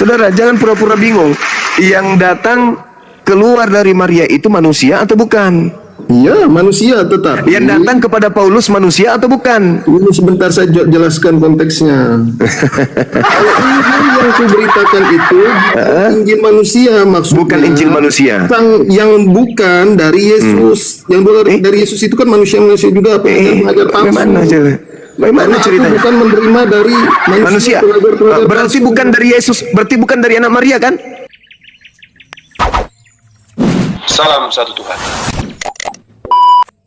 Saudara, jangan pura-pura bingung. Yang datang keluar dari Maria itu manusia atau bukan? Ya, manusia tetap. Yang datang kepada Paulus manusia atau bukan? Ini sebentar saya jelaskan konteksnya. Kalau Injil yang kuberitakan itu Injil manusia maksudnya. Bukan Injil manusia. Yang bukan dari Yesus. Yang dari Yesus itu kan manusia-manusia juga. Pengajar palsu. Bagaimana ceritanya? Bukan menerima dari manusia. Berarti bukan dari Yesus. Berarti bukan dari anak Maria kan? Salam satu Tuhan.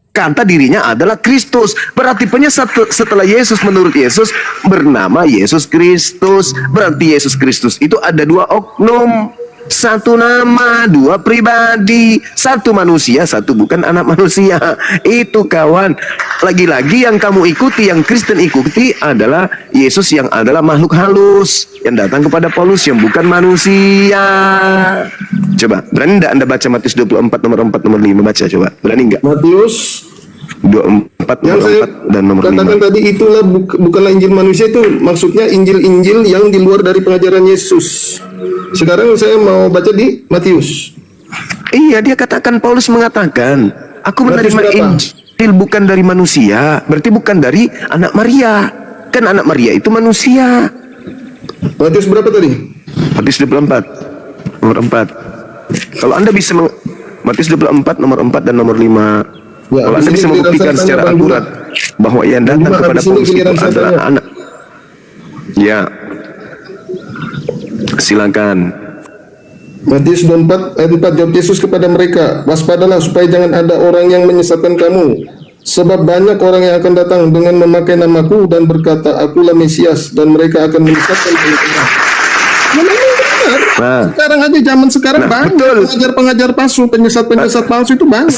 Kata dirinya adalah Kristus. Berarti penyesat setelah Yesus menurut Yesus bernama Yesus Kristus. Berarti Yesus Kristus itu ada dua oknum. Satu nama, dua pribadi. Satu manusia, satu bukan anak manusia. Itu kawan. Lagi-lagi yang kamu ikuti, yang Kristen ikuti adalah Yesus yang adalah makhluk halus, yang datang kepada Paulus yang bukan manusia. Coba, berani enggak Anda baca Matius 24 nomor 4 nomor 5? Baca coba. Berani enggak? Matius 24 yang nomor saya 4 dan nomor 5. katakan tadi itulah bukanlah Injil manusia, itu maksudnya Injil-Injil yang di luar dari pengajaran Yesus. Sekarang saya mau baca di Matius. Iya, dia katakan, Paulus mengatakan, aku menerima Injil bukan dari manusia. Berarti bukan dari anak Maria. Kan anak Maria itu manusia. Matius berapa tadi? Matius 24 nomor 4. Kalau Anda bisa Matius 24 nomor 4 dan nomor 5. Ya, kalau Anda bisa membuktikan secara akurat bahwa yang datang kepada Paulus itu adalah anak. Ya, silakan. Matius 24 ayat 4, jawab Yesus kepada mereka, waspadalah supaya jangan ada orang yang menyesatkan kamu. Sebab banyak orang yang akan datang dengan memakai namaku dan berkata, akulah Mesias, dan mereka akan menyesatkan banyak. Nah, sekarang aja zaman sekarang banyak pengajar-pengajar palsu, penyesat palsu itu banyak.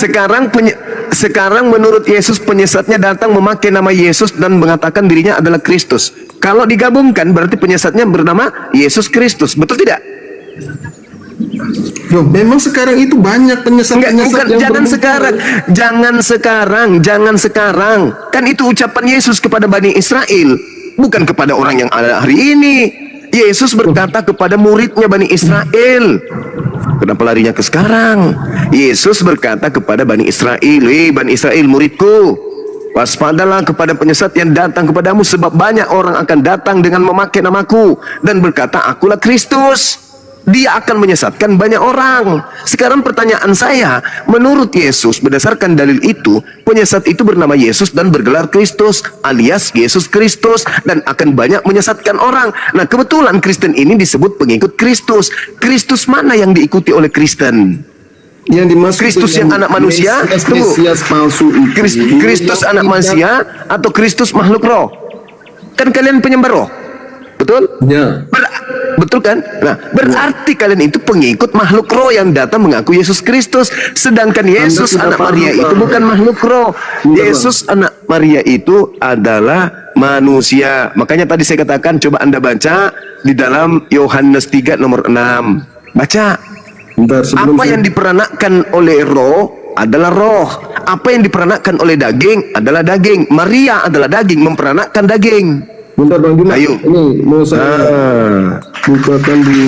Sekarang menurut Yesus penyesatnya datang memakai nama Yesus dan mengatakan dirinya adalah Kristus. Kalau digabungkan berarti penyesatnya bernama Yesus Kristus. Betul tidak? Loh, memang sekarang itu banyak penyesat-penyesat yang jangan sekarang. Kan itu ucapan Yesus kepada Bani Israel, bukan kepada orang yang ada hari ini. Yesus berkata kepada muridnya Bani Israel. Kenapa larinya ke sekarang? Yesus berkata kepada Bani Israel, Bani Israel muridku, waspadalah kepada penyesat yang datang kepadamu, sebab banyak orang akan datang dengan memakai namaku dan berkata, akulah Kristus. Dia akan menyesatkan banyak orang. Sekarang pertanyaan saya, menurut Yesus, berdasarkan dalil itu, penyesat itu bernama Yesus dan bergelar Kristus, alias Yesus Kristus, dan akan banyak menyesatkan orang. Nah, kebetulan Kristen ini disebut pengikut Kristus. Kristus mana yang diikuti oleh Kristen? Yang dimaksud Kristus yang anak manusia? Mesias palsu itu. Kristus anak manusia atau Kristus makhluk roh? Kan kalian penyembah roh, betul? Ya. Betul kan? Nah, berarti kalian itu pengikut makhluk roh yang datang mengaku Yesus Kristus. Sedangkan Yesus anak Maria itu bukan makhluk roh. Yesus anak Maria itu adalah manusia. Makanya tadi saya katakan, coba Anda baca di dalam Yohanes 3 nomor 6. Baca. Apa yang diperanakkan oleh roh adalah roh. Apa yang diperanakkan oleh daging adalah daging. Maria adalah daging, memperanakkan daging. Bentar Bang Juma, ayo. Ini mau saya bukakan di.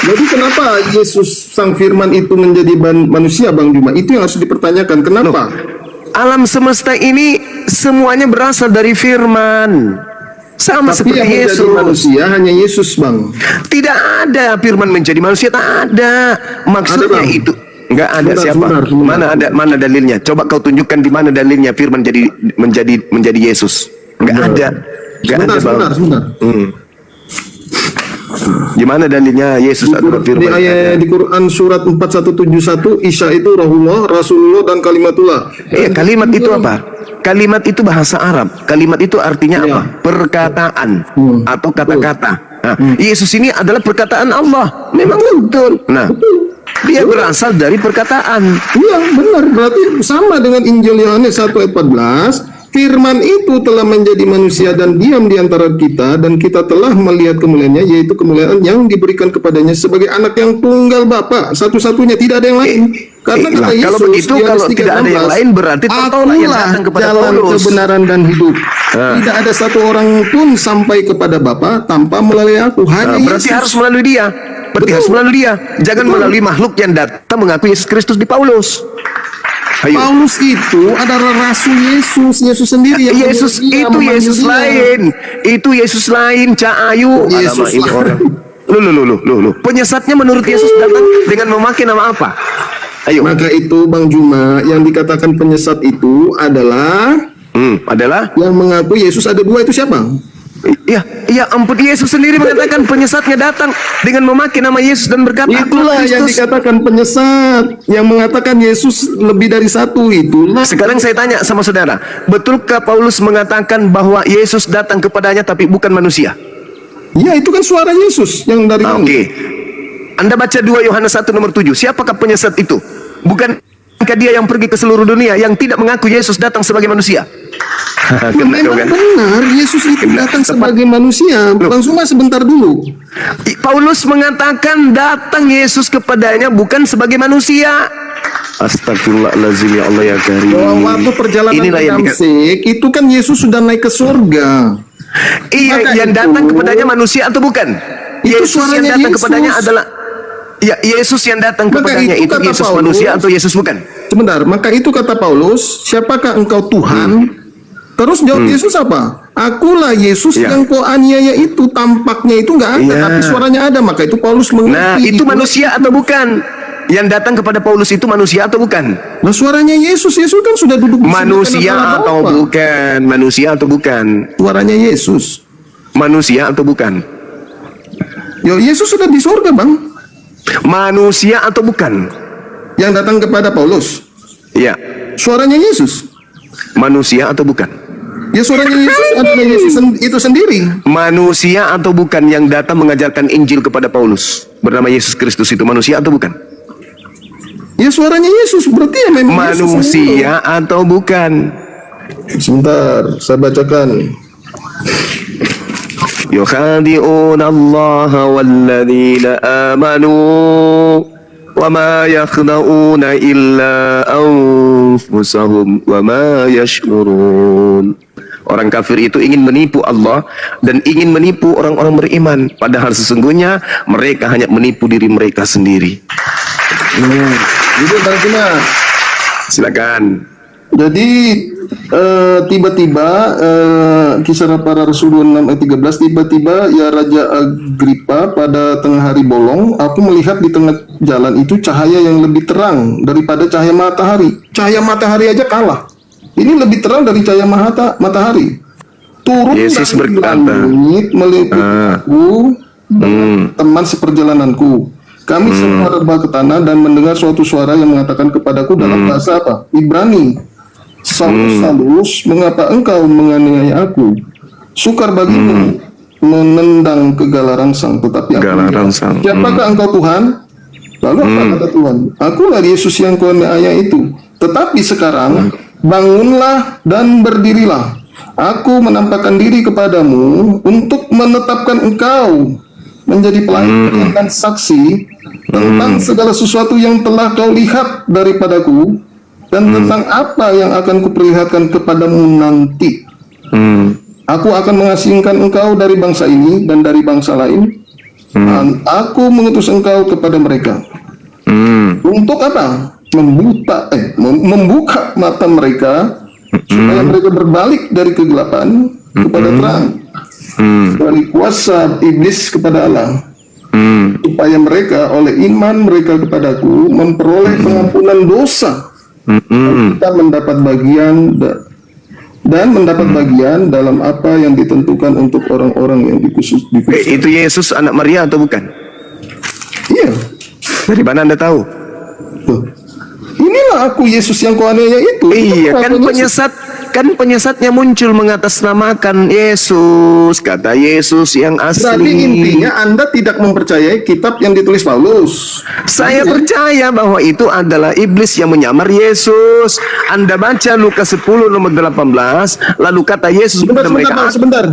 Jadi kenapa Yesus Sang Firman itu menjadi manusia, Bang Juma? Itu yang harus dipertanyakan. Kenapa? Alam semesta ini semuanya berasal dari Firman. Sama tapi seperti yang Yesus. menjadi manusia hanya Yesus, Bang. Tidak ada Firman menjadi manusia, tak ada. Maksudnya ada, itu enggak ada. Siapa? Sebentar. Mana dalilnya? Coba kau tunjukkan di mana dalilnya Firman menjadi Yesus. Enggak ada. Sebentar. Gimana dalilnya Yesus adalah Firman? Di ayat di Quran surat 4171, Isa itu Rahullah, Rasulullah dan Kalimatullah. Kalimat itu apa? Kalimat itu bahasa Arab. Kalimat itu artinya apa? Perkataan atau kata-kata. Nah, Yesus ini adalah perkataan Allah. Memang betul. Nah, dia berasal dari perkataan. Iya, benar. Berarti sama dengan Injil Yohanes 1 ayat 14. Firman itu telah menjadi manusia dan diam di antara kita, dan kita telah melihat kemuliaannya, yaitu kemuliaan yang diberikan kepadanya sebagai anak yang tunggal Bapa, satu-satunya, tidak ada yang lain. Karena kata Yesus, kalau begitu, Yohanes kalau tidak ada yang 3:16, lain berarti tertolak yang "Akulah datang kepada jalan, Paulus." kebenaran dan hidup. Tidak ada satu orang pun sampai kepada Bapa tanpa melalui aku. Hanya Berarti Yesus. harus melalui dia. Berarti Betul. harus melalui dia. Jangan Betul. melalui makhluk yang datang mengaku Yesus Kristus di Paulus. Ayo. Paulus itu adalah rasul Yesus, Yesus sendiri yang Yesus menyuruh dia, itu memanggil Yesus dia. lain. Itu Yesus lain, Cak Ayu. Yesus Alamak, ini lain. orang. Loh. Penyesatnya menurut Yesus datang dengan memakai nama apa? Ayo. Maka itu Bang Juma, yang dikatakan penyesat itu adalah Adalah yang mengaku Yesus ada dua, itu siapa? ya ampun, Yesus sendiri mengatakan penyesatnya datang dengan memakai nama Yesus dan berkata, "Akulah Itulah yang Kristus." dikatakan penyesat, yang mengatakan Yesus lebih dari satu, itulah. Sekarang saya tanya sama saudara, betulkah Paulus mengatakan bahwa Yesus datang kepadanya tapi bukan manusia? Ya, itu kan suara Yesus yang dari langit. Oke. Anda baca 2 Yohanes 1 nomor 7. Siapakah penyesat itu? Bukankah dia yang pergi ke seluruh dunia yang tidak mengaku Yesus datang sebagai manusia? Kena kau Memang kan? benar, Yesus itu datang sebagai manusia. Bang Juma, sebentar dulu. Paulus mengatakan datang Yesus kepadanya bukan sebagai manusia. Astagfirullahaladzim, ya Allah ya Karim. Bahwa waktu perjalanan Inilah ke yang Damsyik, itu kan Yesus sudah naik ke surga. Iya, Maka yang itu- datang kepadanya manusia atau bukan? Itu Yesus yang suaranya datang Yesus. kepadanya adalah Yesus yang datang Maka kepadanya itu itu kata Yesus Paulus. manusia atau Yesus bukan? Sebentar, maka itu kata Paulus, siapakah engkau Tuhan? Terus jawab Yesus apa? Akulah Yesus Ya. yang kau aniaya itu. Tampaknya itu nggak ada, Ya. tapi suaranya ada. Maka itu Paulus mengerti. Nah, itu manusia atau bukan? Yang datang kepada Paulus itu manusia atau bukan? Nah, suaranya Yesus. Yesus kan sudah duduk di sebelah Manusia kanan Allah atau Bapa. bukan? Manusia atau bukan? Suaranya Yesus. Manusia atau bukan? Yo, Yesus sudah di surga, Bang. Manusia atau bukan? Yang datang kepada Paulus. Iya. Suaranya Yesus. Manusia atau bukan? Ya, suaranya Yesus adalah Yesus itu sendiri. Manusia atau bukan yang datang mengajarkan Injil kepada Paulus bernama Yesus Kristus itu manusia atau bukan? Ya, suaranya Yesus. Berarti ya memang Yesus Manusia atau bukan? sendiri. Sebentar, saya bacakan. يخادعون الله والذين آمنوا وما يخدعون إلا أنفسهم وما يشعرون. Orang kafir itu ingin menipu Allah dan ingin menipu orang-orang beriman, padahal sesungguhnya mereka hanya menipu diri mereka sendiri. Jadi Bang Juma, Silakan. jadi tiba-tiba Kisah Para Rasul 26 ayat 13, tiba-tiba ya Raja Agripa pada tengah hari bolong, aku melihat di tengah jalan itu cahaya yang lebih terang daripada cahaya matahari. Cahaya matahari aja kalah. Ini lebih terang dari cahaya matahari. Turun Yesus dari berkata, langit meliputi aku dan teman seperjalananku. Kami semua rebah ke tanah dan mendengar suatu suara yang mengatakan kepadaku dalam bahasa apa? Ibrani. Saulus, Saulus, mengapa engkau menganiaya aku? Sukar bagimu menendang ke galarangsang, tetapi aku Galarangsang. siapakah engkau Tuhan? Lalu apa kata Tuhan? Akulah Yesus yang kau aniaya itu. Tetapi sekarang bangunlah dan berdirilah. Aku menampakkan diri kepadamu untuk menetapkan engkau menjadi pelayan dan saksi tentang segala sesuatu yang telah kau lihat daripadaku dan tentang apa yang akan kuperlihatkan kepadamu nanti. Aku akan mengasingkan engkau dari bangsa ini dan dari bangsa lain. Dan aku mengutus engkau kepada mereka. Untuk apa? Membuka mata mereka supaya mereka berbalik dari kegelapan kepada terang, dari kuasa iblis kepada Allah, supaya mereka oleh iman mereka kepadaku memperoleh pengampunan dosa. Kita mendapat bagian dan mendapat bagian dalam apa yang ditentukan untuk orang-orang yang dikhusus. Itu Yesus anak Maria atau bukan? Iya. Dari mana Anda tahu? Tuh. Inilah aku Yesus yang kau aniaya itu. Iya, Itu kan aku Yesus. penyesatnya muncul mengatasnamakan Yesus, kata Yesus yang Berarti asli. intinya Anda tidak mempercayai kitab yang ditulis Paulus. Saya percaya bahwa itu adalah iblis yang menyamar Yesus. Anda baca Lukas 10 nomor 18, lalu kata Yesus kepada mereka. Sebentar.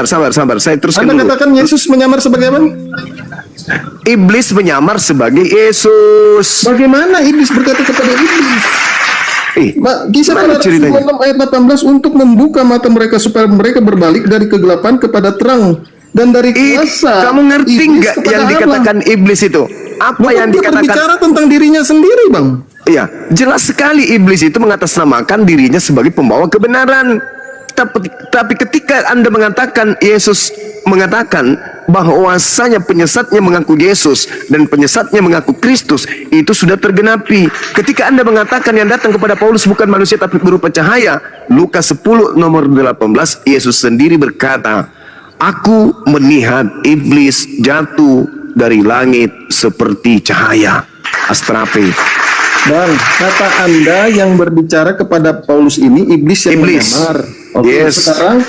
Sabar. Saya teruskan Anda dulu. katakan Yesus menyamar sebagai apa? Iblis menyamar sebagai Yesus. Bagaimana iblis berkata kepada iblis? Kisah Mana para Rasul ceritanya? 6 ayat 18 untuk membuka mata mereka supaya mereka berbalik dari kegelapan kepada terang dan dari kuasa. Kamu ngerti iblis nggak kepada yang Allah. dikatakan iblis itu? Apa yang Dia dikatakan? berbicara tentang dirinya sendiri, Bang. Iya, jelas sekali iblis itu mengatasnamakan dirinya sebagai pembawa kebenaran. Tapi ketika Anda mengatakan Yesus mengatakan bahwasanya penyesatnya mengaku Yesus dan penyesatnya mengaku Kristus, itu sudah tergenapi. Ketika Anda mengatakan yang datang kepada Paulus bukan manusia tapi berupa cahaya, Lukas 10 nomor 18, Yesus sendiri berkata, "Aku melihat iblis jatuh dari langit seperti cahaya." Astrape. Bang, kata Anda yang berbicara kepada Paulus ini iblis yang Iblis. menyamar. Oke, Yes. sekarang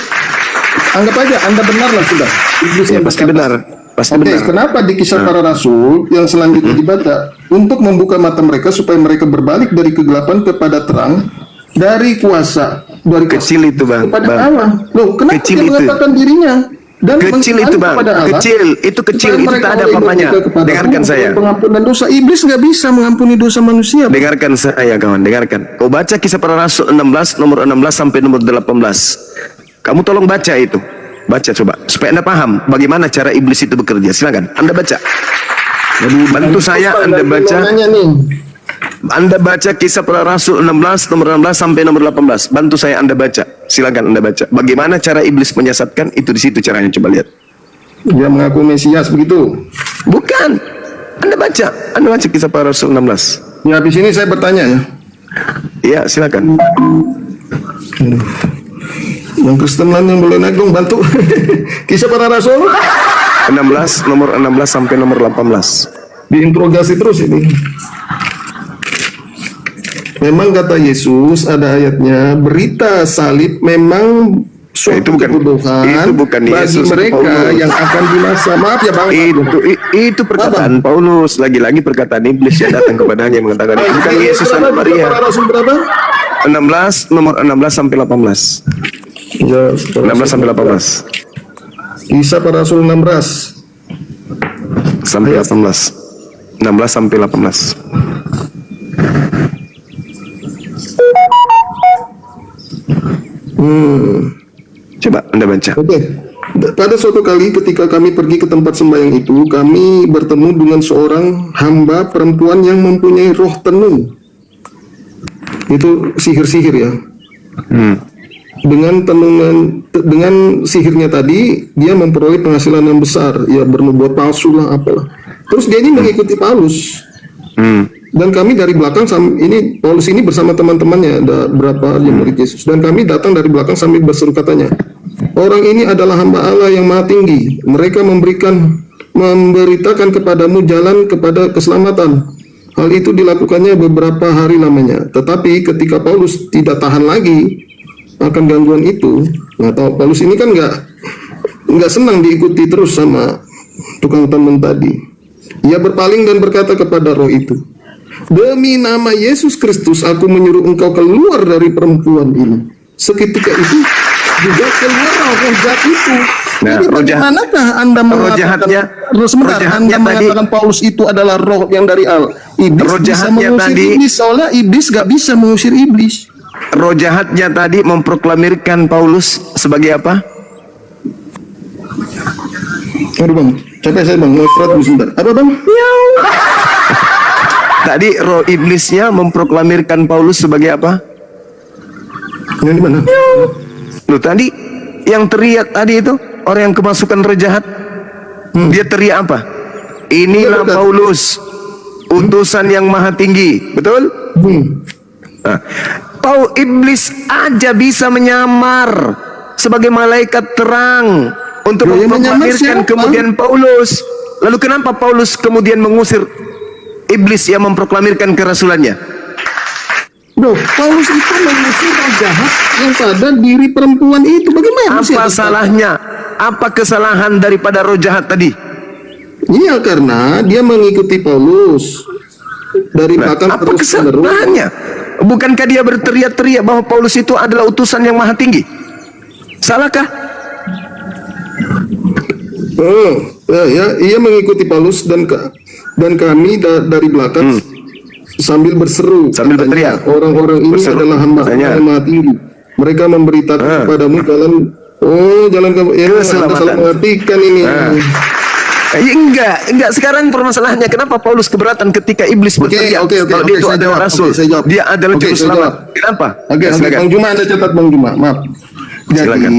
anggap aja Anda benarlah sudah. Iblis Ya yang pasti berkata. benar. Pasti Oke, benar. kenapa di kisah para rasul yang selanjutnya dibaca untuk membuka mata mereka supaya mereka berbalik dari kegelapan kepada terang, dari kuasa Kecil itu, Bang. kepada Bang. Allah. Loh, kenapa Kecil dia itu. mengatakan dirinya dan Kecil mengimani itu, Bang. kepada Allah, Kecil. Itu kecil. supaya Itu mereka tak ada oleh apa-apanya. iman kepada Dengarkan Allah, saya. pengampunan dosa. Iblis nggak bisa mengampuni dosa manusia. Bang. Dengarkan saya kawan, dengarkan. Kau baca kisah para rasul 16 nomor 16 sampai nomor 18. Kamu tolong baca itu. Baca coba supaya Anda paham bagaimana cara iblis itu bekerja. Silakan Anda baca. Bantu saya Anda baca. Nanya nih. Anda baca kisah para rasul 16 nomor 16 sampai nomor 18. Bantu saya Anda baca. Silakan Anda baca. Bagaimana cara iblis menyesatkan itu di situ caranya, coba lihat. Dia mengaku Mesias begitu. Bukan. Anda baca. Anda baca kisah para rasul 16. Ya, habis ini saya bertanya ya. Iya, silakan. Yang Kristen lain yang boleh naik dong, bantu. Kisah para Rasul 16 nomor 16 sampai nomor 18. diinterogasi terus ini. Memang kata Yesus ada ayatnya, berita salib memang suatu kebodohan itu bukan bagi Yesus, mereka Paulus. yang akan binasa. Maaf ya Bang. Itu perkataan Paulus, lagi-lagi perkataan iblis yang datang kepadanya mengatakan bukan Yesus dan Maria. Para Rasul berapa? 16 nomor 16 sampai 18. Ya, 16 sampai 18 Kisah para Rasul 16 sampai 18. 16 sampai 18. Coba Anda baca. Oke. Pada suatu kali ketika kami pergi ke tempat sembahyang itu, kami bertemu dengan seorang hamba perempuan yang mempunyai roh tenung. Itu sihir-sihir ya. Dengan sihirnya tadi, dia memperoleh penghasilan yang besar. Ya bernubuat palsu lah apalah. Terus dia ini mengikuti Paulus. Dan kami dari belakang, ini Paulus ini bersama teman-temannya, ada berapa yang murid Yesus. Dan kami datang dari belakang sambil berseru katanya, orang ini adalah hamba Allah yang maha tinggi. Mereka memberitakan kepadamu jalan kepada keselamatan. Hal itu dilakukannya beberapa hari lamanya. Tetapi ketika Paulus tidak tahan lagi akan gangguan itu, nggak tahu Paulus ini kan nggak senang diikuti terus sama tukang teman tadi. Ia berpaling dan berkata kepada roh itu, demi nama Yesus Kristus aku menyuruh engkau keluar dari perempuan ini. Seketika itu juga keluar roh jahat itu. Nah, Jadi roh jahat- bagaimanakah Anda mengatakan jahatnya- sebentar, roh jahatnya Anda tadi- mengatakan Paulus itu adalah roh yang dari Allah. Iblis Roh bisa jahatnya mengusir tadi- iblis, soalnya iblis gak bisa mengusir iblis. Roh jahatnya tadi memproklamirkan Paulus sebagai apa? Aduh bang, capek saya bang, mau istirahat dulu sebentar. Apa bang? Tadi roh iblisnya memproklamirkan Paulus sebagai apa? Yang di mana? Loh tadi yang teriak tadi itu orang yang kemasukan roh jahat. Dia teriak apa? Inilah Betul. Paulus, utusan yang maha tinggi. Betul? Nah, iblis aja bisa menyamar sebagai malaikat terang untuk Yang menyamar memproklamirkan siapa? kemudian Paulus. Lalu kenapa Paulus kemudian mengusir iblis yang memproklamirkan kerasulannya? Bro, Paulus itu mengusir roh jahat yang pada diri perempuan itu. Bagaimana sih? Apa salahnya? Apa kesalahan daripada roh jahat tadi? Iya, karena dia mengikuti Paulus dari belakang Apa terus menerus. kesalahannya? Bukankah dia berteriak-teriak bahwa Paulus itu adalah utusan yang maha tinggi? Salahkah? Ia mengikuti Paulus dan kami dari belakang sambil berseru. Sambil Katanya, berteriak. orang-orang ini Berseru. adalah hamba Katanya. yang maha tinggi. Mereka memberitakan kepadamu jalan ke Anda Keselamatan. salah mengartikan ini. Enggak. Sekarang permasalahannya kenapa Paulus keberatan ketika iblis berteriak kalau dia itu saya adalah jawab. rasul, Oke, saya jawab. dia adalah Oke, juru saya selamat. jawab. Kenapa? Oke, Silakan. Bang Juma, Anda catat Bang Juma, maaf. Jadi Silakan.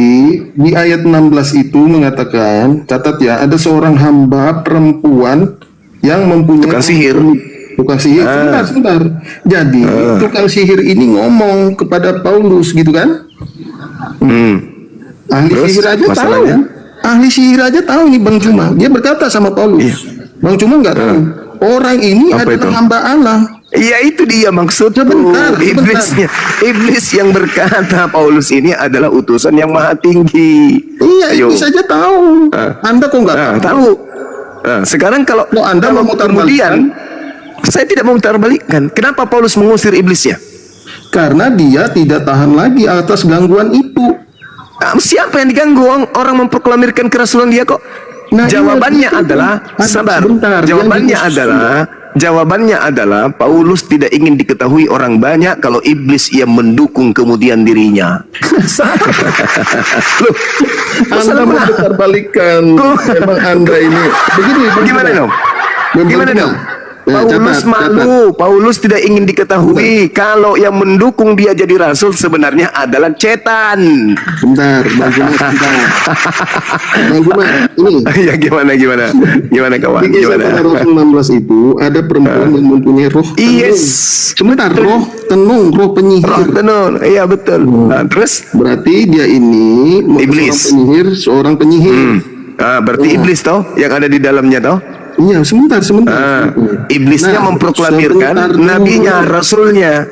di ayat 16 itu mengatakan, catat ya, ada seorang hamba perempuan yang mempunyai Tukang sihir. Tukang sihir. Sebentar. Jadi tukang sihir ini ngomong kepada Paulus gitu kan? Ahli Terus, sihir aja masalahnya? tahu. Ahli sihir aja tahu nih Bang Juma. Dia berkata sama Paulus. Bang Juma nggak tahu. Orang ini Apa adalah itu? hamba Allah. Iya, itu dia maksudku. Sebentar. Iblis yang berkata Paulus ini adalah utusan yang maha tinggi. Iya, Ayo. ini saja tahu. Anda kok nggak tahu? Tahu. Nah, sekarang kalau Anda kalau memutar kemudian saya tidak mau balikkan. Kenapa Paulus mengusir iblisnya? Karena dia tidak tahan lagi atas gangguan itu. Siapa yang diganggu? Orang memproklamirkan kerasulan dia kok. Nah, Jawabannya iya, adalah sebentar. Jawabannya adalah Paulus tidak ingin diketahui orang banyak kalau iblis ia mendukung kemudian dirinya. Loh, Anda memutar balikan. Memang Anda ini. Begini. gimana dong? Gimana dong? Ya, Paulus malu. Paulus tidak ingin diketahui kalau yang mendukung dia jadi rasul sebenarnya adalah cetan. Bentar, Bang Juma, bentar. Bang Juma, ini. Ya gimana kawan? Di kisah Gimana? pada Rasul 16 itu ada perempuan yang mempunyai roh tenung. Yes. Sebentar, roh tenung, roh penyihir. Roh tenun. Iya betul. Nah, terus Berarti dia ini Iblis. seorang penyihir. berarti iblis toh yang ada di dalamnya toh. Iya, sebentar. Iblisnya Nah, memproklamirkan sebentar dulu. nabinya, rasulnya.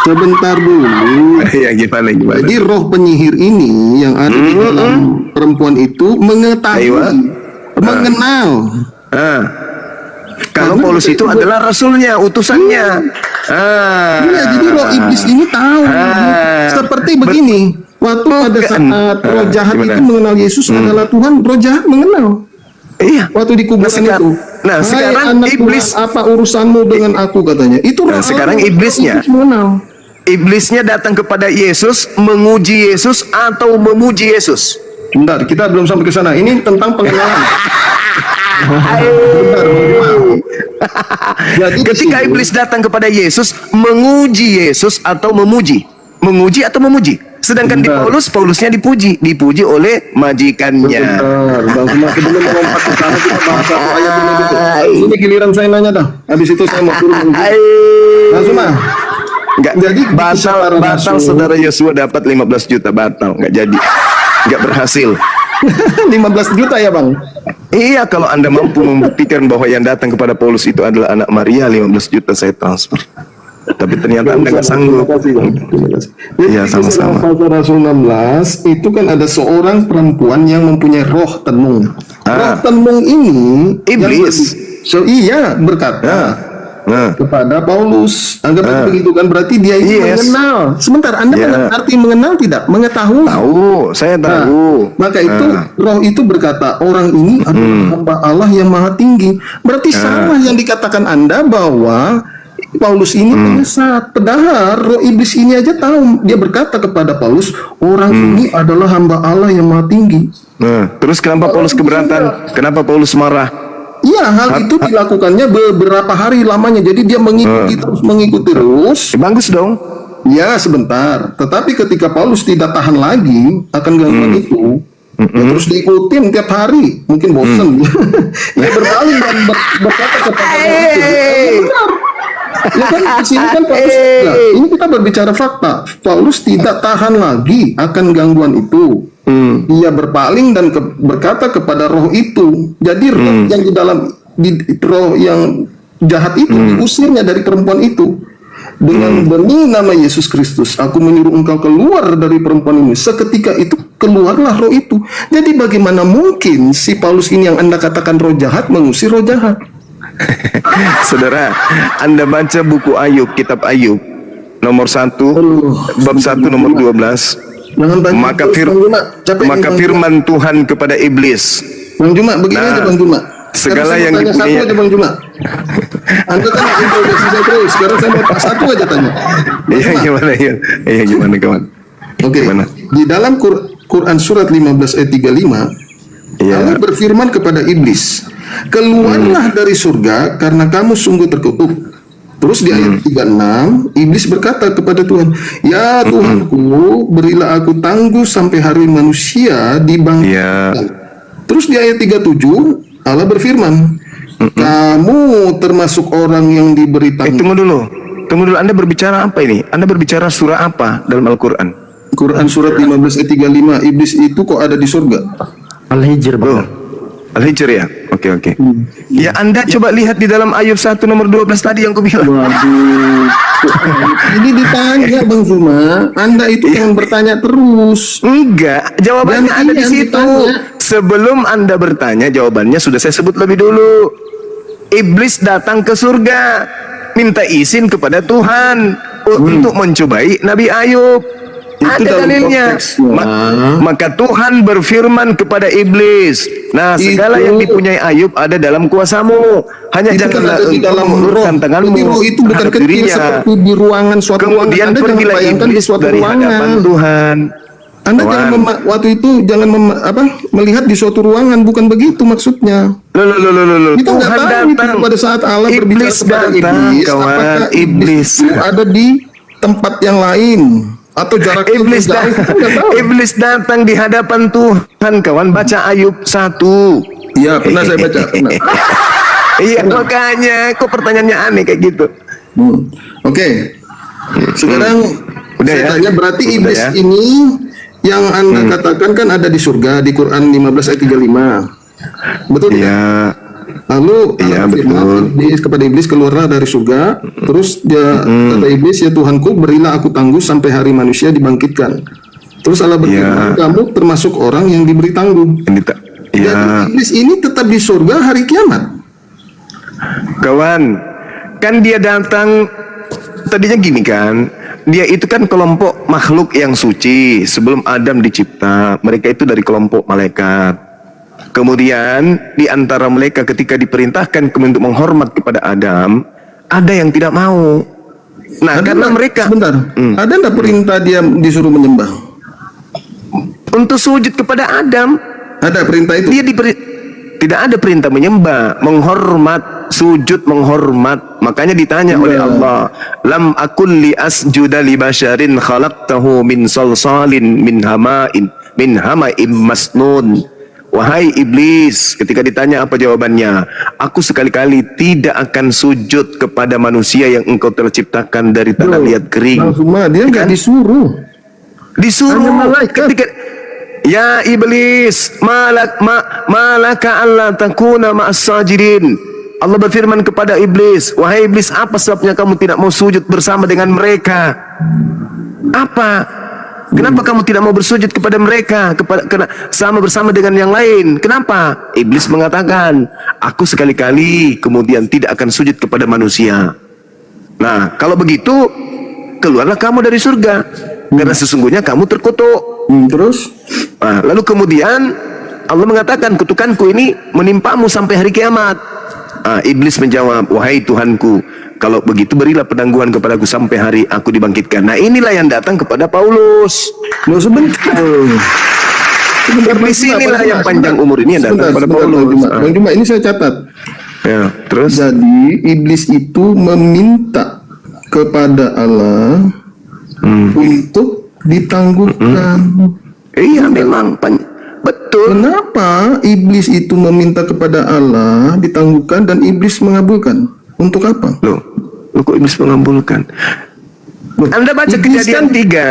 Sebentar dulu. Ya gimana? Jadi roh penyihir ini yang ada di dalam perempuan itu mengetahui, Aywa. mengenal. Kalau Karena Paulus itu adalah rasulnya, utusannya. Iya, jadi roh iblis ini tahu. Seperti begini. Waktu pada saat roh jahat Gimana? itu mengenal Yesus adalah Tuhan, roh jahat mengenal. Iya. Waktu di kuburan itu. Nah, "Hai sekarang anak iblis. Tuhan, apa urusanmu dengan aku?" katanya. Itu roh Nah, sekarang Allah, iblisnya. Iblis mengenal. Iblisnya datang kepada Yesus, menguji Yesus atau memuji Yesus. Bentar, kita belum sampai ke sana. Ini tentang pengenalan. Jadi di Ketika sini- iblis datang kepada Yesus, menguji Yesus atau memuji? Menguji atau memuji? Sedangkan di Bentar. Paulusnya dipuji oleh majikannya. Bentar, Bang Cuma sebelum melompat ke sana kita bahas satu ayat ini dulu. Ini giliran saya nanya dah. Habis itu saya mau turun. Bang Cuma, Enggak, Jadi, batal Rasul. saudara Yosua dapat 15 juta, batal, enggak jadi. Enggak berhasil. 15 juta ya Bang? Iya, kalau Anda mampu membuktikan bahwa yang datang kepada Paulus itu adalah anak Maria, 15 juta saya transfer. Tapi ternyata Anda nggak sanggup. Terima kasih. Jadi Iya, sama-sama. Pasal Rasul 16 itu kan ada seorang perempuan yang mempunyai roh tenung. Roh tenung ini Iblis. Iya berkata kepada Paulus. Anggap aja begitu kan, berarti dia ini Yes. mengenal. Sebentar, Anda Ya. arti mengenal tidak? Mengetahui. Tahu, saya Nah, tahu. maka itu roh itu berkata orang ini adalah hamba Allah yang maha tinggi. Berarti salah yang dikatakan Anda bahwa Paulus ini menyesat. Padahal roh iblis ini aja tahu. Dia berkata kepada Paulus, orang ini adalah hamba Allah yang maha tinggi. Nah, terus kenapa Paulus keberatan? Kenapa Paulus marah? Iya, hal itu dilakukannya beberapa hari lamanya. Jadi dia mengikuti terus. Bagus dong. Ya, sebentar. Tetapi ketika Paulus tidak tahan lagi akan gangguan itu, ya terus diikutin tiap hari. Mungkin bosan. Dia berpaling dan berkata kepada Paulus. Ya kan, di sini kan Paulus. Nah, ini kita berbicara fakta. Paulus tidak tahan lagi akan gangguan itu. Dia berpaling dan berkata kepada roh itu. Jadi roh yang di dalam roh yang jahat itu diusirnya dari perempuan itu. Dengan demi nama Yesus Kristus, aku menyuruh engkau keluar dari perempuan ini. Seketika itu keluarlah roh itu. Jadi bagaimana mungkin si Paulus ini yang Anda katakan roh jahat mengusir roh jahat? Saudara, Anda baca buku Ayub, kitab Ayub nomor 1, bab 1 nomor 12. Jangan tanya Maka, terus, Bang Juma. Capek nih, maka Bang firman Tuhan kepada iblis. Bang Juma, begini Nah, aja Bang Juma. segala Sekarang saya yang mau tanya dipunyai- satu aja Bang Juma. Anda kan interogasi saya terus. Sekarang saya mau satu aja tanya. Bang Iya Juma. gimana ya? Iya gimana kawan? Oke. Gimana? Di dalam Quran surat 15 ayat 35, Iya. Allah berfirman kepada iblis, keluarlah dari surga karena kamu sungguh terkutuk. Terus di ayat 36, iblis berkata kepada Tuhan, ya Tuhanku, berilah aku tangguh sampai hari manusia dibangkitkan. Iya. Terus di ayat 37, Allah berfirman, kamu termasuk orang yang diberi tangguh. Tunggu dulu. Tunggu dulu, Anda berbicara apa ini? Anda berbicara surah apa dalam Al-Quran? Quran surat 15 ayat 35, iblis itu kok ada di surga? Al-Hijr, Bang. Oh, Al-Hijr ya? Oke, oke. Ya Anda coba lihat di dalam ayat 1 nomor 12 tadi yang kubilang. Waduh. Ini ditanya Bang Zuma, Anda itu yang bertanya terus. Enggak, jawabannya Dan ada ini di yang situ. ditanya. Sebelum Anda bertanya, jawabannya sudah saya sebut lebih dulu. Iblis datang ke surga, minta izin kepada Tuhan untuk mencobai Nabi Ayub. Itu Ada dalam dalilnya. konteksnya. Maka Tuhan berfirman kepada iblis, nah segala Itu- yang dipunyai Ayub ada dalam kuasamu. Hanya Itu kan janganlah ada di engkau dalam roh. mengulurkan tanganmu Jadi roh itu bukan terhadap kecil dirinya. seperti di ruangan suatu Kemudian ruangan. Anda jangan pergilah bayangkan di iblis suatu dari ruangan. hadapan Tuhan. Anda Kawan. jangan waktu itu jangan melihat di suatu ruangan, bukan begitu maksudnya. Loh. Kita nggak Tuhan tahu itu datang. pada saat Allah berbicara Iblis kepada datang, iblis, kawan. apakah Iblis. itu ada di tempat yang lain atau jaraknya Iblis jauh? Kita nggak tahu. Iblis datang di hadapan Tuhan, kawan. Baca Ayub 1. Iya, pernah saya baca. Pernah. Iya, makanya kok pertanyaannya aneh kayak gitu. Oke. Sekarang Udah saya ya? tanya, berarti Udah iblis ya? ini yang Anda katakan kan ada di surga di Quran 15 ayat 35. Betul tidak? Iya. Lalu Iya, Allah berfirman betul. kepada iblis, keluarlah dari surga. Terus dia kata iblis, ya Tuhanku, berilah aku tangguh sampai hari manusia dibangkitkan. Terus Allah berfirman, Iya. kamu termasuk orang yang diberi tangguh. Ini tak. Jadi Iya. iblis ini tetap di surga hari kiamat. Kawan, kan dia datang tadinya gini kan, dia itu kan kelompok makhluk yang suci sebelum Adam dicipta. Mereka itu dari kelompok malaikat. Kemudian di antara mereka ketika diperintahkan untuk menghormat kepada Adam, ada yang tidak mau. Nah, Ada karena nggak- mereka sebentar, ada enggak perintah dia disuruh menyembah? untuk sujud kepada Adam, Ada perintah itu? dia tidak ada perintah menyembah, menghormat, sujud menghormat. Makanya ditanya oleh Allah, lam akul li asjuda li basyarin khalaqtahu min salsalin min hama'in masnun. Wahai iblis, ketika ditanya apa jawabannya, aku sekali-kali tidak akan sujud kepada manusia yang engkau terciptakan dari tanah liat kering. Bang Zuma, dia nggak Kan? disuruh. Disuruh Hanya malaikat. ketika ya iblis malaka Allah takuna ma'as sajidin. Allah berfirman kepada iblis, wahai iblis, apa sebabnya kamu tidak mau sujud bersama dengan mereka? Apa? Kenapa kamu tidak mau bersujud kepada mereka, bersama dengan yang lain? Kenapa? Iblis mengatakan, aku sekali-kali kemudian tidak akan sujud kepada manusia. Nah, kalau begitu, keluarlah kamu dari surga, karena sesungguhnya kamu terkutuk. Terus? Nah, lalu kemudian Allah mengatakan, kutukanku ini menimpamu sampai hari kiamat. Iblis menjawab, wahai Tuhanku, kalau begitu berilah penangguhan kepadaku sampai hari aku dibangkitkan. Nah, inilah yang datang kepada Paulus. Loh, sebentar. Iblis inilah yang panjang umur ini yang datang kepada Bang Paulus. Juma. Bang Juma, ini saya catat. Ya, terus? Jadi iblis itu meminta kepada Allah untuk ditangguhkan. Iya, memang betul. Kenapa iblis itu meminta kepada Allah ditangguhkan dan iblis mengabulkan? Untuk apa? Loh kok iblis mengabulkan? Anda baca Iblis kejadian kan- 3.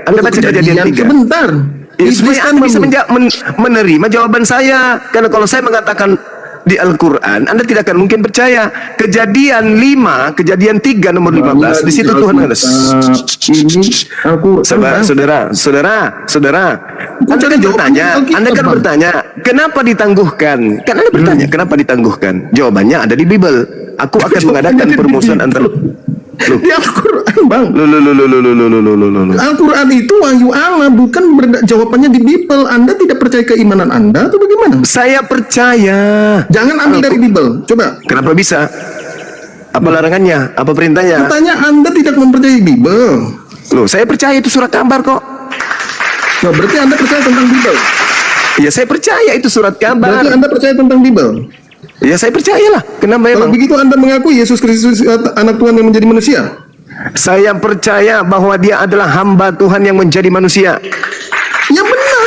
Anda baca kejadian 3. Sebentar. Ya, Iblis supaya kan Anda bisa mem- menerima jawaban saya. Karena kalau saya mengatakan di Al-Quran, Anda tidak akan mungkin percaya. Kejadian 5, kejadian 3 nomor 15. Di situ Tuhan ada. Ini aku Saudara. Anda cari kan jawaban bertanya, Alkitab, Anda kan Bang. bertanya, kenapa ditangguhkan? Kan Anda bertanya, kenapa ditangguhkan? Jawabannya ada di Bible. Aku akan mengadakan permusuhan antara Di Al-Quran, Bang. Loh. Al-Quran itu wahyu Allah, bukan jawabannya di Bible. Anda tidak percaya keimanan Anda atau bagaimana? Saya percaya. Jangan ambil dari Bible. Coba. Kenapa bisa? Apa larangannya? Apa perintahnya? Katanya Anda tidak mempercayai Bible. Loh, saya percaya itu surat kabar kok. Nah, berarti Anda percaya tentang Bible. Ya saya percaya itu surat kabar. Berarti Anda percaya tentang Bible. Ya saya percayalah. Kenapa Kalau emang? begitu Anda mengaku Yesus Kristus anak Tuhan yang menjadi manusia. Saya percaya bahwa dia adalah hamba Tuhan yang menjadi manusia. Ya benar.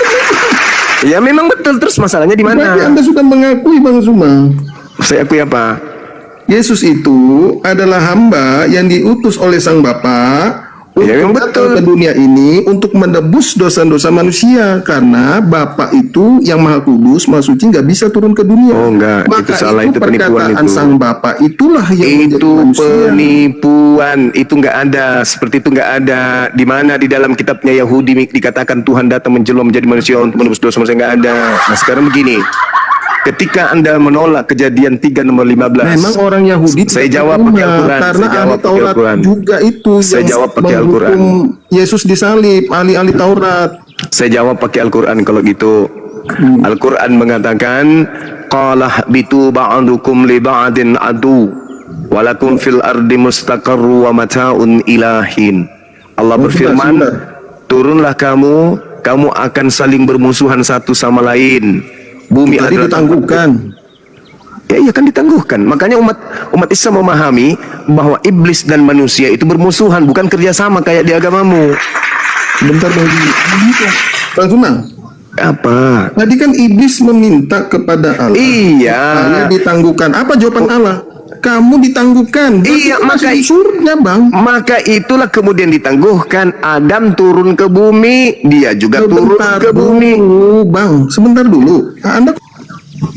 Ya memang betul. Terus masalahnya di Berarti mana? Anda sudah mengakui, Bang Zuma. Saya akui apa? Yesus itu adalah hamba yang diutus oleh Sang Bapa Ya, memang untuk datang betul. ke dunia ini untuk menebus dosa-dosa manusia, karena Bapa itu yang Maha Kudus, Maha Suci, nggak bisa turun ke dunia. Oh, enggak. Maka Itu salah. Itu penipuan perkataan itu. Sang Bapa itulah yang menjadi Itu manusia. penipuan. Itu nggak ada. Seperti itu nggak ada. Di mana di dalam kitabnya Yahudi dikatakan Tuhan datang menjelma menjadi manusia untuk menebus dosa manusia, nggak ada. Nah sekarang begini. Ketika Anda menolak Kejadian 3 nomor 15. Memang orang Yahudi Saya tidak jawab terima, pakai Al-Quran. karena Saya jawab ahli pakai Taurat Al-Quran. juga itu Saya yang jawab pakai Al-Quran. menghukum Yesus disalib, ahli-ahli Taurat. Saya jawab pakai Al-Quran kalau gitu. Al-Quran mengatakan qala bitu ba'dukum li ba'din adu walakum fil ardi mustaqarru wa mata'un ilahin. Allah berfirman, sebentar. turunlah kamu akan saling bermusuhan satu sama lain. Bumi Tadi adalah ditangguhkan. Ya iya kan ditangguhkan. Makanya umat Islam memahami bahwa iblis dan manusia itu bermusuhan, bukan kerjasama kayak di agamamu. Bentar Bang Zuma. Apa? Tadi kan iblis meminta kepada Allah. Iya. Supaya ditangguhkan. Apa jawaban Allah? Kamu ditangguhkan. Berarti Iya, itu masih maka- di surga, Bang. Maka itulah kemudian ditangguhkan. Adam turun ke bumi, dia juga turun Sebentar ke bumi. dulu, Bang. Sebentar dulu. Anda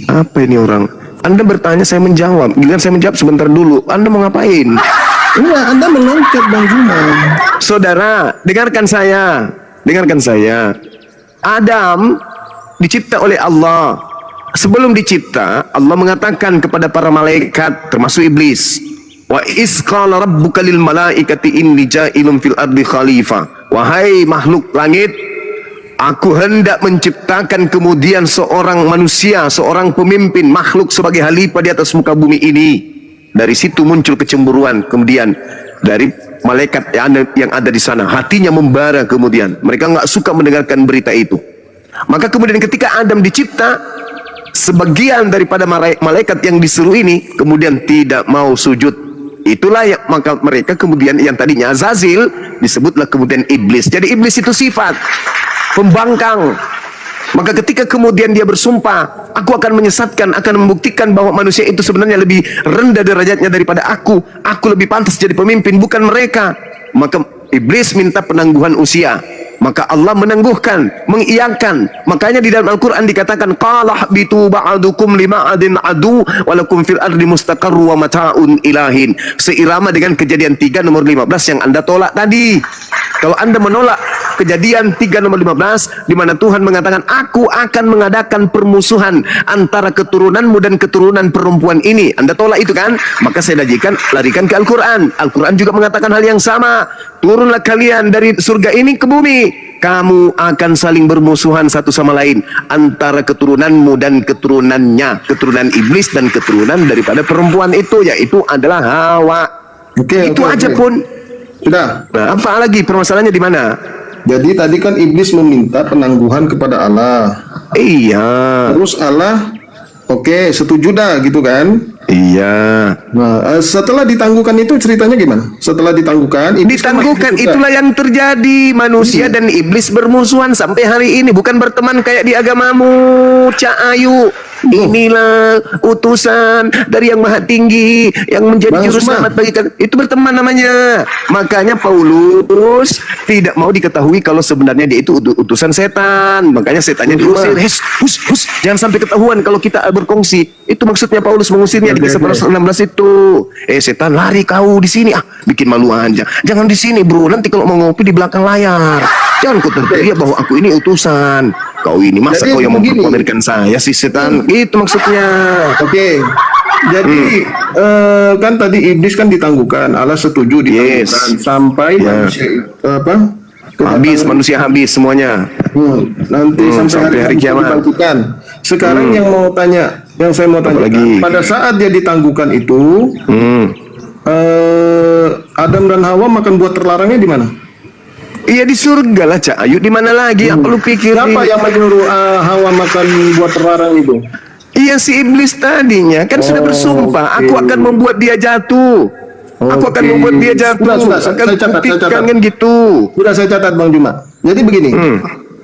Apa ini orang? Anda bertanya, saya menjawab. Giliran saya menjawab sebentar dulu. Anda mau ngapain? enggak, Anda meloncat, Bang Zuma. Saudara, dengarkan saya. Dengarkan saya. Adam dicipta oleh Allah. Sebelum dicipta, Allah mengatakan kepada para malaikat, termasuk iblis, wa is qala rabbuka lil malaikati inni ja'ilun fil ardi khalifah. Wahai makhluk langit, aku hendak menciptakan kemudian seorang manusia, seorang pemimpin makhluk sebagai khalifah di atas muka bumi ini. Dari situ muncul kecemburuan. Kemudian dari malaikat yang ada di sana, hatinya membara. Kemudian mereka nggak suka mendengarkan berita itu. Maka kemudian ketika Adam dicipta, sebagian daripada malaikat yang disuruh ini kemudian tidak mau sujud. Itulah yang, maka mereka kemudian yang tadinya Azazil disebutlah kemudian iblis. Jadi iblis itu sifat pembangkang. Maka ketika kemudian dia bersumpah, aku akan menyesatkan, akan membuktikan bahwa manusia itu sebenarnya lebih rendah derajatnya daripada aku lebih pantas jadi pemimpin, bukan mereka. Maka iblis minta penangguhan usia. Maka Allah menangguhkan, mengiyakan. Makanya di dalam Al-Quran dikatakan qala bitu ba'dukum lima'adin adu walakum fil ardi mustaqarru wa mata'un ilahin. Seirama dengan Kejadian 3 nomor 15 yang Anda tolak tadi. Kalau Anda menolak Kejadian 3 nomor 15 di mana Tuhan mengatakan aku akan mengadakan permusuhan antara keturunanmu dan keturunan perempuan ini, Anda tolak itu kan? Maka saya larikan ke Al-Quran. Al-Quran juga mengatakan hal yang sama. Turunlah kalian dari surga ini ke bumi, kamu akan saling bermusuhan satu sama lain antara keturunanmu dan keturunannya, keturunan iblis dan keturunan daripada perempuan itu, yaitu adalah Hawa. Itu aja pun. Sudah. Nah, apa lagi permasalahannya di mana? Jadi tadi kan iblis meminta penangguhan kepada Allah. Iya. Terus Allah, oke, setuju dah gitu kan? Iya. Nah, setelah ditangguhkan itu ceritanya gimana? Setelah ditangguhkan, iblis kan masih Ditangguhkan, suka. itulah yang terjadi. Manusia dan iblis bermusuhan sampai hari ini, bukan berteman kayak di agamamu, Cak Ayu. Inilah utusan dari yang maha tinggi yang menjadi Bang juru Usman. selamat bagi kalian. Itu berteman namanya. Makanya Paulus tidak mau diketahui kalau sebenarnya dia itu utusan setan. Makanya setannya diusir. Hus, jangan sampai ketahuan kalau kita berkongsi. Itu maksudnya Paulus mengusirnya di kisah 16 itu. Setan, lari kau di sini. Bikin malu aja. Jangan di sini, bro. Nanti kalau mau ngopi di belakang layar. Jangan kau teriak bahwa aku ini utusan. Kau ini masa Jadi kau yang begini. memperpamerkan saya si setan. Itu maksudnya. Oke. Jadi kan tadi iblis kan ditangguhkan, Allah setuju ditangguhkan sampai manusia Habis manusia habis semuanya. nanti sampai hari kiamat dibangkitkan. Sekarang yang saya mau tanya, Apalagi? pada saat dia ditangguhkan itu, Adam dan Hawa makan buah terlarangnya di mana? Iya di surga lah Cak Ayu, di mana lagi? Apa lu pikir? Siapa yang menyuruh Hawa makan buah terlarang itu? Iya si iblis tadinya kan sudah bersumpah, aku akan membuat dia jatuh. Aku akan membuat dia jatuh. Sudah, akan saya catat. buktikan kan gitu. Sudah saya catat Bang Juma. Jadi begini,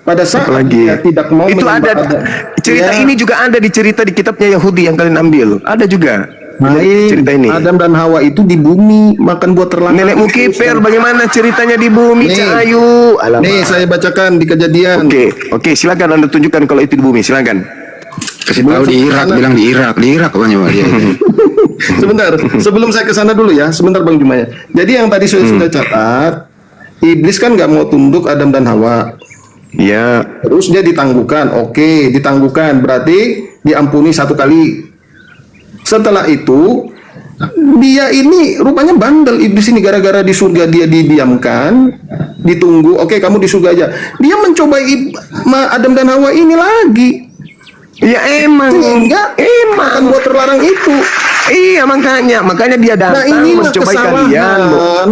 pada saat Apalagi? dia tidak mau Itu menyembah ada Adam, cerita dia- ini juga ada di cerita di kitabnya Yahudi yang kalian ambil. Ada juga. Cerita ini. Adam dan Hawa itu di bumi makan buah terlarang. Nenekmu kiper, bagaimana ceritanya di bumi Nih. Cak Ayu? Alamak. Nih saya bacakan di Kejadian. Oke, silakan Anda tunjukkan kalau itu di bumi, silakan. Kasih tahu di Irak, bilang di Irak banyak dia. Sebentar, sebelum saya ke sana dulu ya, sebentar Bang Jumaya. Jadi yang tadi saya sudah catat, iblis kan nggak mau tunduk Adam dan Hawa. Ya, Terus dia ditangguhkan. Oke, ditangguhkan berarti diampuni 1 kali. Setelah itu dia ini rupanya bandel iblis ini, gara-gara di surga dia didiamkan, ditunggu. Oke, kamu di surga aja. Dia mencoba Adam dan Hawa ini lagi. ya emang, Sehingga makan buah terlarang itu. Iya makanya dia Nah, datang inilah mencobai kesalahan. kalian.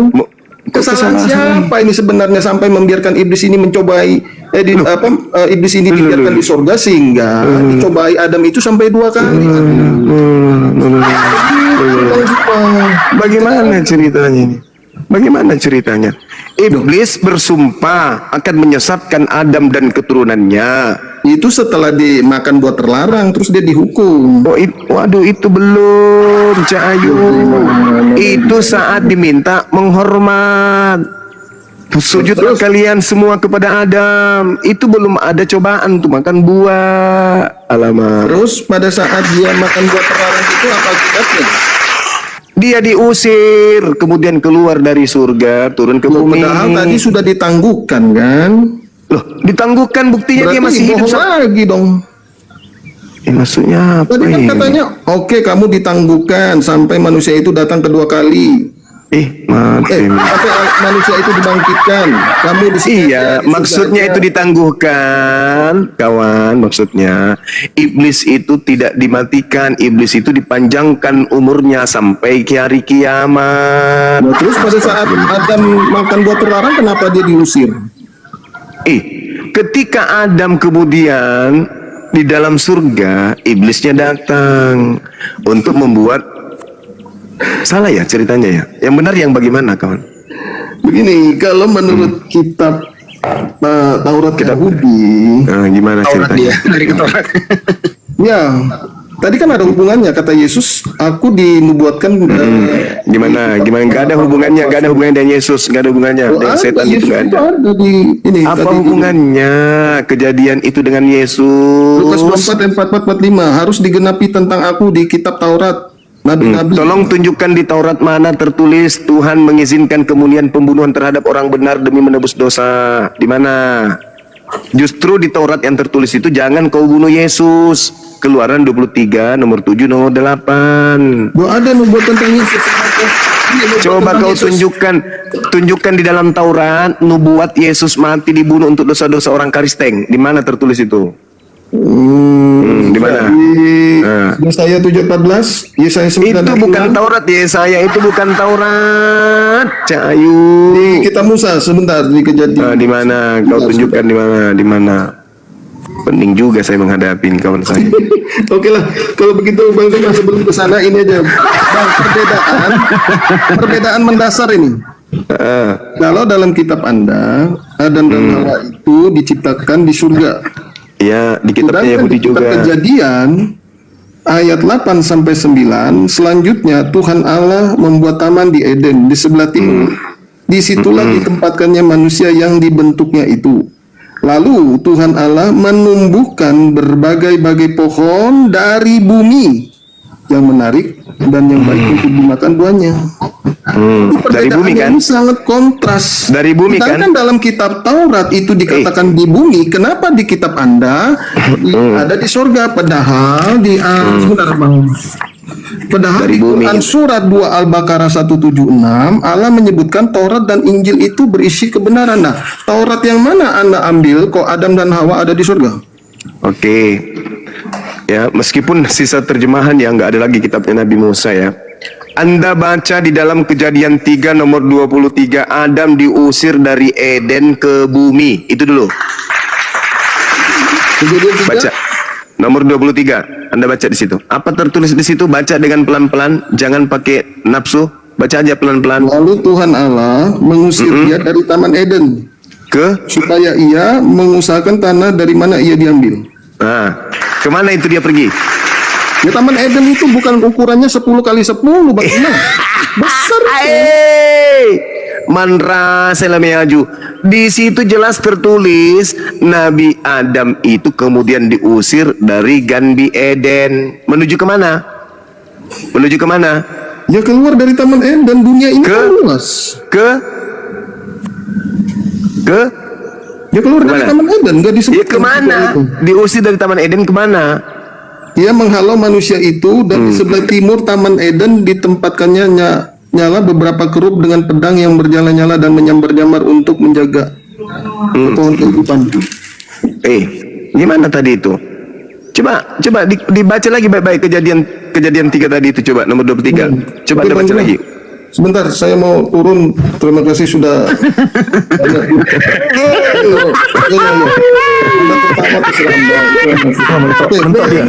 Kesalahan siapa ini sebenarnya sampai membiarkan iblis ini mencobai iblis ini dibiarkan di surga sehingga dicobai Adam itu sampai 2 kali. Bagaimana ceritanya ini? Bagaimana ceritanya? Iblis bersumpah akan menyesatkan Adam dan keturunannya. Itu setelah dimakan buah terlarang terus dia dihukum. Waduh, itu belum, Cak Ayu. Itu saat diminta menghormat. Sujudlah kalian semua kepada Adam. Itu belum ada cobaan untuk makan buah. Alamak. Terus pada saat dia makan buah terlarang itu apa akibatnya? Dia diusir, kemudian keluar dari surga, turun ke Loh, bumi. padahal tadi sudah ditangguhkan kan? Loh, ditangguhkan buktinya dia Berarti masih hidup. bohong lagi dong. Maksudnya apa Tadi kan ini? katanya, oke kamu ditangguhkan sampai manusia itu datang kedua kali. Mati. Sampai manusia itu dibangkitkan. Kamu di sini Iya, aja, di maksudnya surga itu aja. ditangguhkan, kawan. Maksudnya iblis itu tidak dimatikan, iblis itu dipanjangkan umurnya sampai ke hari kiamat. Nah, terus pada saat Adam makan buah terlarang, kenapa dia diusir? Ketika Adam kemudian di dalam surga, iblisnya datang untuk membuat salah ya ceritanya ya. Yang benar yang bagaimana, kawan? Begini, kalau menurut kitab Taurat Yahudi, Nah, gimana Taurat ceritanya? dia dari Taurat. ya tadi kan ada hubungannya, kata Yesus, aku dinubuatkan. Gimana? Nggak ada hubungannya, dengan Yesus, nggak ada hubungannya dengan setan itu Yesus nggak itu ada. ada di ini. Apa tadi hubungannya kejadian itu dengan Yesus? Lukas 24, 45 harus digenapi tentang aku di kitab Taurat. Nabi-nabi. Tolong tunjukkan di Taurat mana tertulis Tuhan mengizinkan kemuliaan pembunuhan terhadap orang benar demi menebus dosa. Di mana? Justru di Taurat yang tertulis itu jangan kau bunuh Yesus. Keluaran 23 nomor 7 nomor 8. Gua ada nubuat tentang Yesus. Coba kau tunjukkan di dalam Taurat nubuat Yesus mati dibunuh untuk dosa-dosa orang Kristen. Di mana tertulis itu? Di mana? Yesaya 7:14, Yesaya 9 Itu bukan Taurat ya, saya itu bukan Taurat. Cak Ayu. Di kitab Musa sebentar di Kejadian. Di mana? Kau tunjukkan di mana? Di mana? Pening juga saya menghadapi kawan saya. Oke lah, kalau begitu Bang Tengah sebelum ke sana ini aja. Bang, perbedaan mendasar ini. Kalau dalam kitab Anda, Adam dan Hawa itu diciptakan di surga. Ya, di kitabnya Sedangkan Yahudi di kitab juga. Kejadian ayat 8 sampai 9 selanjutnya Tuhan Allah membuat taman di Eden di sebelah timur. Disitulah ditempatkannya manusia yang dibentuknya itu. Lalu Tuhan Allah menumbuhkan berbagai-bagai pohon dari bumi yang menarik dan yang baik untuk dimakan buahnya. Dari bumi kan? Ini sangat kontras. Dari bumi kan? Sedangkan dalam kitab Taurat itu dikatakan di bumi. Kenapa di kitab Anda ada di surga? Padahal di sebentar Bang. Padahal Dari di bumi. Quran surat 2 Al-Baqarah 176 Allah menyebutkan Taurat dan Injil itu berisi kebenaran. Nah, Taurat yang mana Anda ambil kok Adam dan Hawa ada di surga? Oke. Ya, meskipun sisa terjemahan yang nggak ada lagi kitabnya Nabi Musa ya. Anda baca di dalam Kejadian 3 nomor 23, Adam diusir dari Eden ke bumi. Itu dulu. Kejadian 3. Baca. Nomor 23. Anda baca di situ. Apa tertulis di situ? Baca dengan pelan-pelan, jangan pakai nafsu. Baca aja pelan-pelan. Lalu Tuhan Allah mengusir dia dari Taman Eden Ke supaya ia mengusahakan tanah dari mana ia diambil. Nah, kemana itu dia pergi? Ya Taman Eden itu bukan ukurannya 10 kali 10 bagaimana? Besar. Manra selamiaju. Di situ jelas tertulis Nabi Adam itu kemudian diusir dari Ganbi Eden. Menuju kemana? Menuju kemana? Ya keluar dari Taman Eden, dunia ini kan luas. Ke Ya keluar dari Kemana? Taman Eden, nggak disebut. Ya kemana? Diusir dari Taman Eden kemana? Ia menghalau manusia itu dan di sebelah timur Taman Eden ditempatkannya nyala beberapa kerub dengan pedang yang bernyala-nyala dan menyambar-nyambar untuk menjaga pohon kehidupan. Gimana tadi itu? Coba dibaca lagi baik-baik kejadian 3 tadi itu, coba nomor 23. Coba Oke, Anda baca Bang. lagi. Sebentar, saya mau turun. Terima kasih sudah.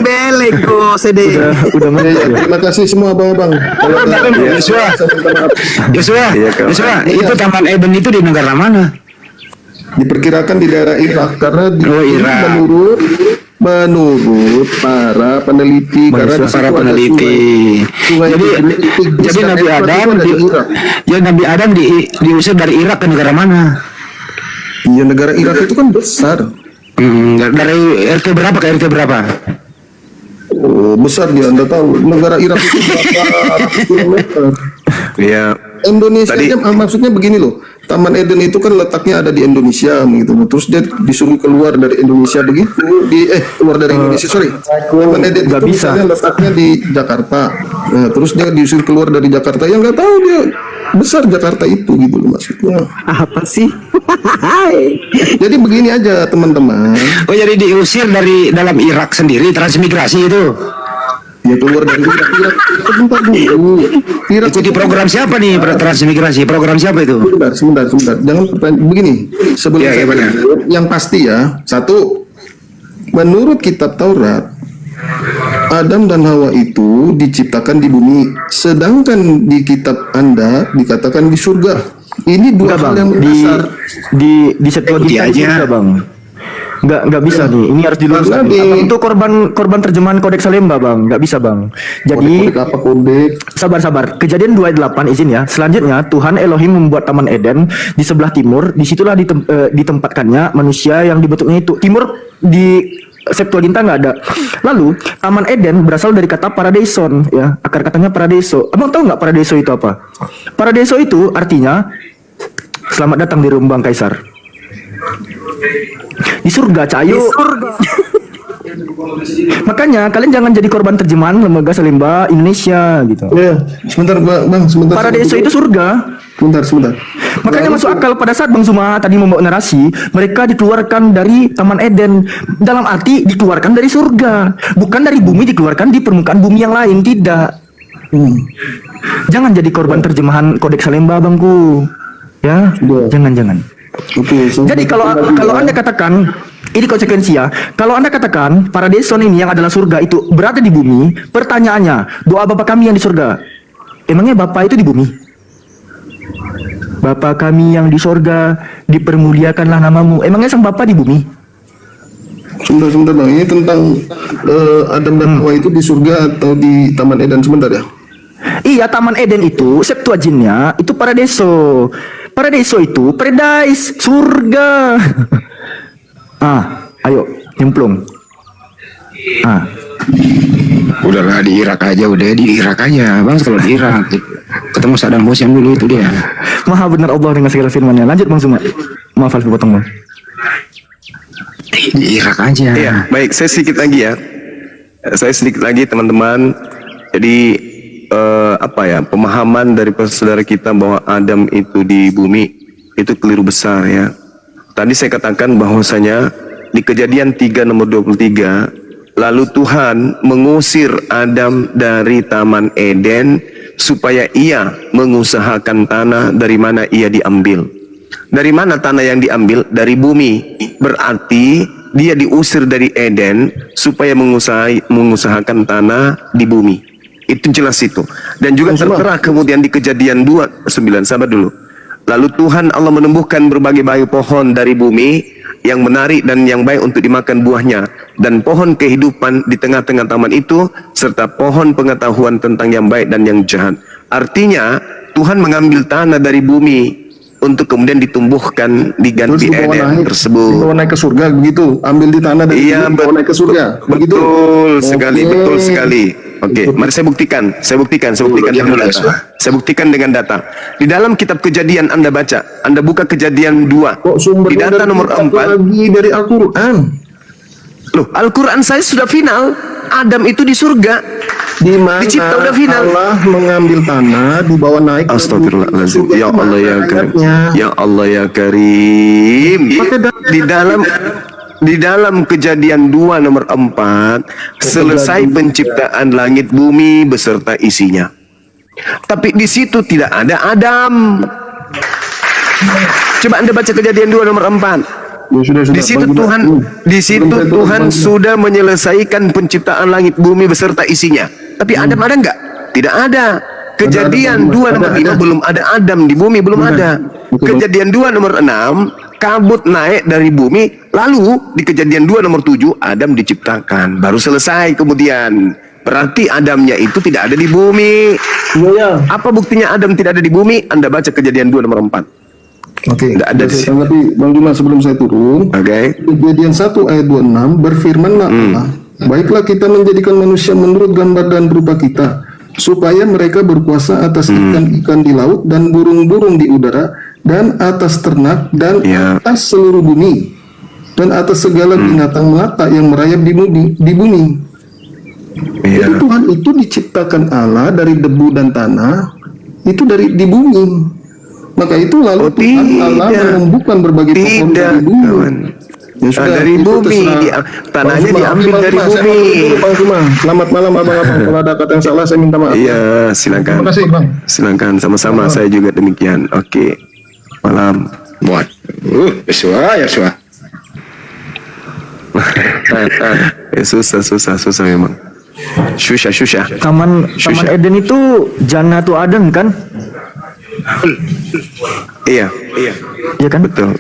Belek kok sedih. Terima kasih semua abang-abang. Yosua, Iya, Kak. Yosua, itu Taman Eden itu di negara mana? Diperkirakan di daerah Irak karena Irak. menurut para peneliti karena di situ Para ada peneliti. sungai Jadi Tigris dan Nabi Efrat Adam itu ada di Irak. Nabi Adam diusir dari Irak ke negara mana? Iya, negara Irak itu kan besar. Dari RT berapa ke RT berapa? Oh, besar dia, Anda tahu. Negara Irak itu berapa ratus kilometer. Iya. Indonesia Tadi- aja, maksudnya begini loh. Taman Eden itu kan letaknya ada di Indonesia gitu. Terus dia disuruh keluar dari Indonesia begitu. Keluar dari Indonesia, sorry. Taman Eden itu misalnya letaknya di Jakarta. Nah, terus dia disuruh keluar dari Jakarta. Yang nggak tahu dia besar Jakarta itu gitu loh maksudnya. Apa sih? Jadi begini aja teman-teman. Oh, jadi diusir dari dalam Irak sendiri, transmigrasi itu. Ya keluar dari Irak. Sebentar dulu. Irak Ikuti program siapa nih transmigrasi? Program siapa itu? Sebentar. Jangan begini. Sebelum Ya, saya benar. jawab, yang pasti ya, satu, menurut kitab Taurat, Adam dan Hawa itu diciptakan di bumi, sedangkan di kitab Anda dikatakan di surga. Ini dua hal yang mendasar. Di Septuaginta Ikuti itu aja. enggak, Bang. Enggak bisa nih. Ini harus diluruskan. Karena di- Itu korban terjemahan Kodeks Salemba, Bang. Enggak bisa, Bang. Jadi Kodek apa kodek? sabar. Kejadian 2 ayat 8 izin ya. Selanjutnya Tuhan Elohim membuat Taman Eden di sebelah timur. Disitulah ditempatkannya manusia yang dibentuknya itu. Timur di Septuaginta nggak ada. Lalu Taman Eden berasal dari kata paradison ya. Akar katanya paradiso. Abang tahu nggak paradiso itu apa? Paradiso itu artinya selamat datang di Rumbang Kaisar. Di surga, Cayu. Makanya kalian jangan jadi korban terjemahan lembaga Salemba Indonesia gitu. Ya, sebentar Bang, sebentar. Paradiso itu surga. Sebentar. Makanya masuk akal pada saat Bang Zuma tadi membawa narasi, mereka dikeluarkan dari Taman Eden. Dalam arti dikeluarkan dari surga, bukan dari bumi, dikeluarkan di permukaan bumi yang lain, tidak. Jangan jadi korban terjemahan Kodeks Salemba, Bangku. Ya, jangan. Oke, Jadi kalau Anda katakan ini konsekuensi ya. Kalau Anda katakan Paradison ini yang adalah surga itu berada di bumi, pertanyaannya, doa Bapa kami yang di surga. Emangnya Bapa itu di bumi? Bapa kami yang di surga, dipermuliakanlah namamu. Emangnya sang Bapa di bumi? sebentar Bang. Ini tentang Adam dan Hawa itu di surga atau di Taman Eden, sebentar ya. Iya, Taman Eden itu Septuaginnya itu Paradiso. Paradiso itu paradise, surga. Ayo, nyemplung. Udahlah di Irak aja, Bang. Kalau di Irak ketemu Saddam Hussein dulu itu dia. Maha benar Allah dengan segala firman-Nya. Lanjut Bang Zuma. Maaf Alfi potong Bang. Di Irak aja. Iya, baik. Saya sedikit lagi ya. Saya sedikit lagi teman-teman. Jadi apa ya, pemahaman dari saudara kita bahwa Adam itu di bumi itu keliru besar ya. Tadi saya katakan bahwasanya di Kejadian 3 nomor 23, lalu Tuhan mengusir Adam dari Taman Eden supaya ia mengusahakan tanah dari mana ia diambil. Dari mana tanah yang diambil? Dari bumi. Berarti dia diusir dari Eden supaya mengusahakan tanah di bumi. Itu jelas itu. Dan juga tertera kemudian di Kejadian 2:9. Sabar dulu. Lalu Tuhan Allah menumbuhkan berbagai-bagai pohon dari bumi yang menarik dan yang baik untuk dimakan buahnya, dan pohon kehidupan di tengah-tengah taman itu, serta pohon pengetahuan tentang yang baik dan yang jahat. Artinya Tuhan mengambil tanah dari bumi untuk kemudian ditumbuhkan di Ganti Eden tersebut. Dibawa naik ke surga begitu, ambil di tanah dan dibawa naik ke surga. Begitu. Betul sekali, betul sekali. Oke, mari saya buktikan dengan data. Saya buktikan dengan data. Di dalam kitab Kejadian Anda baca, Anda buka Kejadian 2. Kok Di data nomor 4. lagi dari Al-Qur'an. Loh, Al-Quran saya sudah final. Adam itu di surga. Di mana Dicipta udah final. Allah mengambil tanah, dibawa naik ke Astagfirullahaladzim. surga. Ya Itu Allah ya mana Karim. ayatnya? Ya Allah ya Karim. Di dalam Kejadian 2 nomor 4, selesai penciptaan langit bumi beserta isinya. Tapi di situ tidak ada Adam. Coba Anda baca Kejadian 2 nomor 4. Ya, sudah. Di situ Tuhan sudah menyelesaikan penciptaan langit bumi beserta isinya. Tapi Adam ada enggak? Tidak ada. Kejadian 2 nomor 5 belum ada Adam di bumi, belum ada. Kejadian 2 nomor 6, kabut naik dari bumi, lalu di Kejadian 2 nomor 7 Adam diciptakan, baru selesai kemudian. Berarti Adamnya itu tidak ada di bumi. Iya. Apa buktinya Adam tidak ada di bumi? Anda baca Kejadian 2 nomor 4. Oke. Tidak ada di situ. Tapi Bang Juma, sebelum saya turun, Oke. Kejadian 1 ayat 26 berfirmanlah Allah, baiklah kita menjadikan manusia menurut gambar dan rupa kita, supaya mereka berkuasa atas ikan-ikan di laut dan burung-burung di udara dan atas ternak dan atas seluruh bumi dan atas segala binatang melata yang merayap di bumi. Jadi Tuhan itu diciptakan Allah dari debu dan tanah, itu di bumi. Maka itu lalu Tuhan Allah menumbuhkan berbagai pohon dari bumi. Ya sudah, dari bumi, tanahnya diambil dari bumi. Bang Suma, selamat malam abang-abang. Kalau ada kata yang salah saya minta maaf. Iya, silakan. Terima kasih Bang. Silakan, sama-sama. Saya juga demikian. Oke. Malam. Buat. Ya suah. Susah memang. Susah. Taman Eden itu Jannatu Aden kan? Iya. Iya kan? Betul.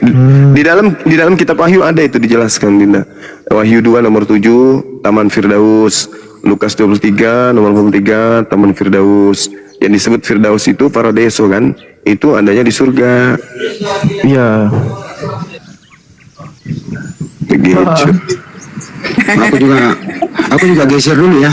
Di dalam kitab Wahyu ada itu dijelaskan, Dinda. Wahyu 2 nomor 7, Taman Firdaus. Lukas 23 nomor 23, Taman Firdaus. Yang disebut Firdaus itu Paradiso kan? Itu adanya di surga. Iya. Begitu. Aku juga geser dulu ya.